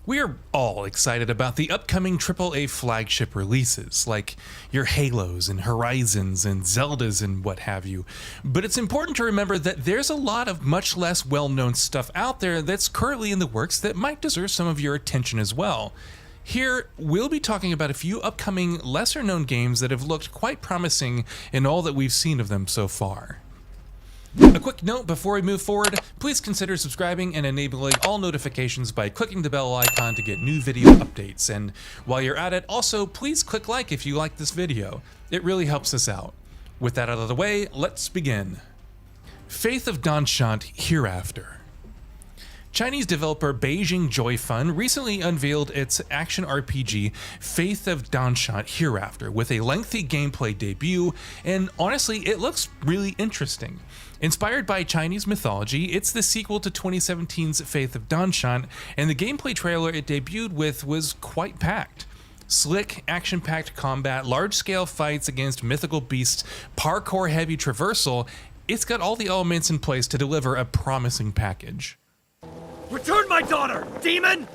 We are all excited about the upcoming AAA flagship releases, like your Halos and Horizons and Zeldas and what have you. But it's important to remember that there's a lot of much less well-known stuff out there that's currently in the works that might deserve some of your attention as well. Here, we'll be talking about a few upcoming lesser-known games that have looked quite promising in all that we've seen of them so far. A quick note before we move forward, please consider subscribing and enabling all notifications by clicking the bell icon to get new video updates. And while you're at it, also please click like if you like this video. It really helps us out. With that out of the way, let's begin. Faith of DANSCHANT Hereafter. Chinese developer Beijing Joyfun recently unveiled its action RPG Faith of DANSCHANT Hereafter with a lengthy gameplay debut, and honestly, it looks really interesting. Inspired by Chinese mythology, it's the sequel to 2017's Faith of DANSCHANT, and the gameplay trailer it debuted with was quite packed. Slick, action-packed combat, large-scale fights against mythical beasts, parkour-heavy traversal, it's got all the elements in place to deliver a promising package. Return my daughter, demon!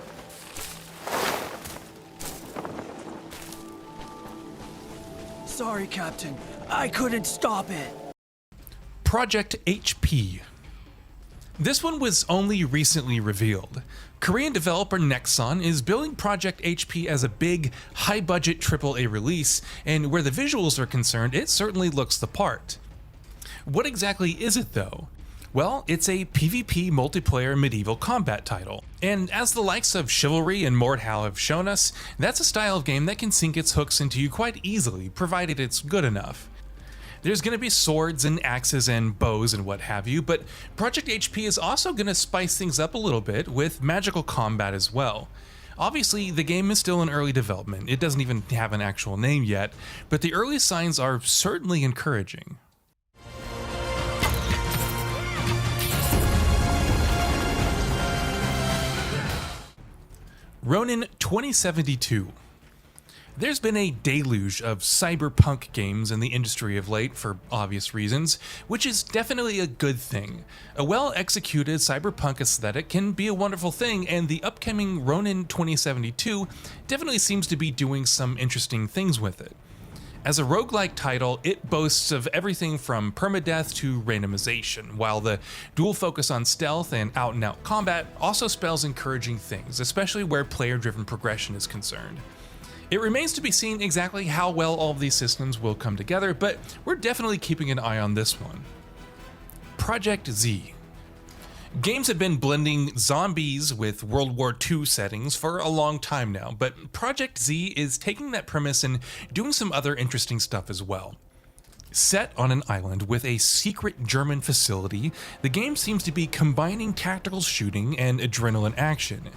Sorry, Captain. I couldn't stop it. Project HP. This one was only recently revealed. Korean developer Nexon is building Project HP as a big, high-budget AAA release, and where the visuals are concerned, it certainly looks the part. What exactly is it though? Well, it's a PvP multiplayer medieval combat title, and as the likes of Chivalry and Mordhau have shown us, that's a style of game that can sink its hooks into you quite easily, provided it's good enough. There's going to be swords and axes and bows and what have you, but Project HP is also going to spice things up a little bit with magical combat as well. Obviously, the game is still in early development, it doesn't even have an actual name yet, but the early signs are certainly encouraging. RONIN 2072. There's been a deluge of cyberpunk games in the industry of late for obvious reasons, which is definitely a good thing. A well-executed cyberpunk aesthetic can be a wonderful thing, and the upcoming RONIN 2072 definitely seems to be doing some interesting things with it. As a roguelike title, it boasts of everything from permadeath to randomization, while the dual focus on stealth and out-and-out combat also spells encouraging things, especially where player-driven progression is concerned. It remains to be seen exactly how well all of these systems will come together, but we're definitely keeping an eye on this one. Project Z. Games have been blending zombies with World War II settings for a long time now, but Project Z is taking that premise and doing some other interesting stuff as well. Set on an island with a secret German facility, the game seems to be combining tactical shooting and adrenaline action.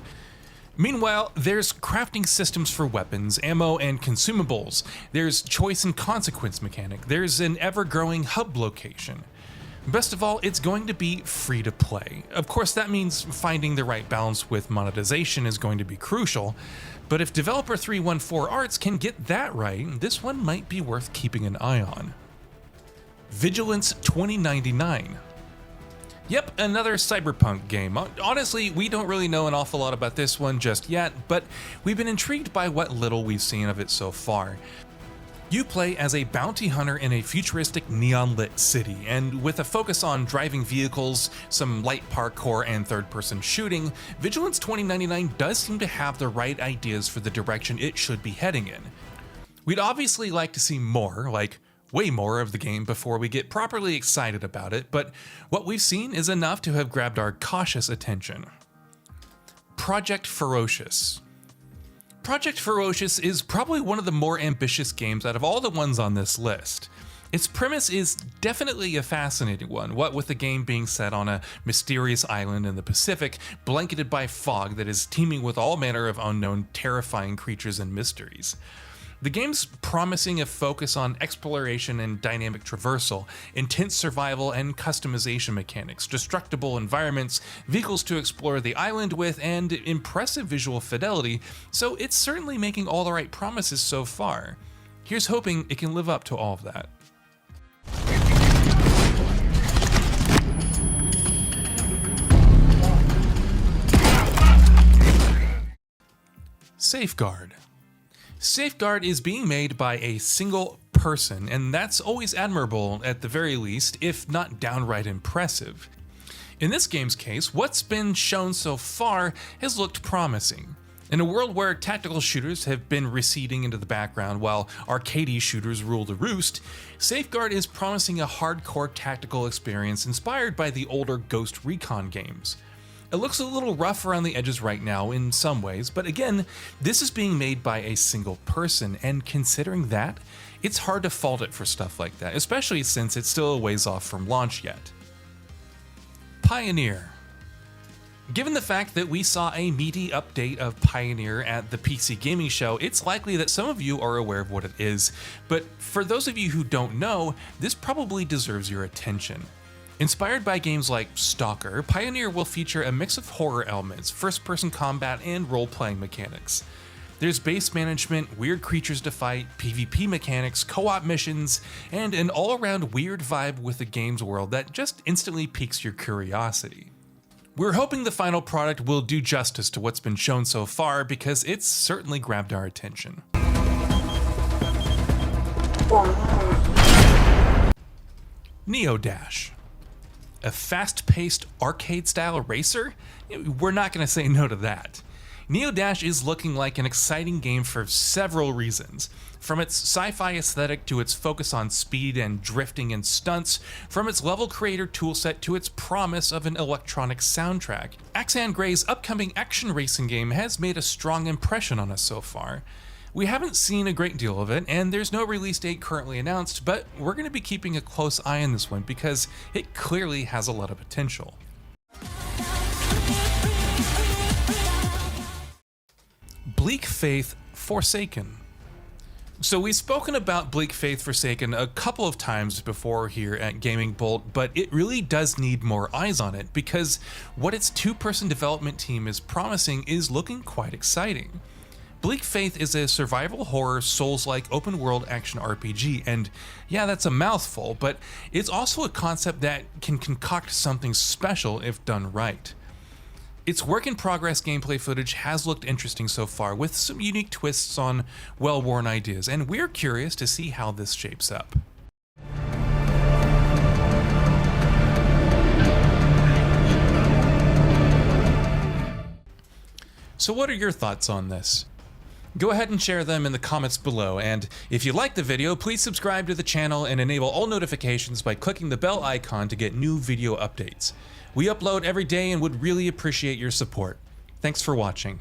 Meanwhile, there's crafting systems for weapons, ammo, and consumables. There's choice and consequence mechanic. There's an ever-growing hub location. Best of all, it's going to be free to play. Of course, that means finding the right balance with monetization is going to be crucial, but if developer 314 Arts can get that right, this one might be worth keeping an eye on. Vigilance 2099. Yep, another cyberpunk game. Honestly, we don't really know an awful lot about this one just yet, but we've been intrigued by what little we've seen of it so far. You play as a bounty hunter in a futuristic neon-lit city, and with a focus on driving vehicles, some light parkour, and third-person shooting, Vigilance 2099 does seem to have the right ideas for the direction it should be heading in. We'd obviously like to see more, like way more of the game before we get properly excited about it, but what we've seen is enough to have grabbed our cautious attention. Project Ferocious. Project Ferocious is probably one of the more ambitious games out of all the ones on this list. Its premise is definitely a fascinating one, what with the game being set on a mysterious island in the Pacific, blanketed by fog that is teeming with all manner of unknown, terrifying creatures and mysteries. The game's promising a focus on exploration and dynamic traversal, intense survival and customization mechanics, destructible environments, vehicles to explore the island with, and impressive visual fidelity, so it's certainly making all the right promises so far. Here's hoping it can live up to all of that. Safeguard. Safeguard is being made by a single person, and that's always admirable at the very least, if not downright impressive. In this game's case, what's been shown so far has looked promising. In a world where tactical shooters have been receding into the background while arcadey shooters rule the roost, Safeguard is promising a hardcore tactical experience inspired by the older Ghost Recon games. It looks a little rough around the edges right now in some ways, but again, this is being made by a single person, and considering that, it's hard to fault it for stuff like that, especially since it's still a ways off from launch yet. Pioneer. Given the fact that we saw a meaty update of Pioneer at the PC Gaming Show, it's likely that some of you are aware of what it is, but for those of you who don't know, this probably deserves your attention. Inspired by games like Stalker, Pioneer will feature a mix of horror elements, first-person combat, and role-playing mechanics. There's base management, weird creatures to fight, PvP mechanics, co-op missions, and an all-around weird vibe with the game's world that just instantly piques your curiosity. We're hoping the final product will do justice to what's been shown so far, because it's certainly grabbed our attention. NEODASH. A fast-paced arcade-style racer? We're not going to say no to that. NEODASH is looking like an exciting game for several reasons. From its sci-fi aesthetic to its focus on speed and drifting and stunts, from its level creator toolset to its promise of an electronic soundtrack. Axan Gray's upcoming action racing game has made a strong impression on us so far. We haven't seen a great deal of it, and there's no release date currently announced, but we're going to be keeping a close eye on this one because it clearly has a lot of potential. Bleak Faith Forsaken. So we've spoken about Bleak Faith Forsaken a couple of times before here at Gaming Bolt, but it really does need more eyes on it because what its two-person development team is promising is looking quite exciting. Bleak Faith is a survival horror Souls-like open world action RPG, and yeah, that's a mouthful, but it's also a concept that can concoct something special if done right. Its work-in-progress gameplay footage has looked interesting so far, with some unique twists on well-worn ideas, and we're curious to see how this shapes up. So what are your thoughts on this? Go ahead and share them in the comments below, and if you like the video, please subscribe to the channel and enable all notifications by clicking the bell icon to get new video updates. We upload every day and would really appreciate your support. Thanks for watching.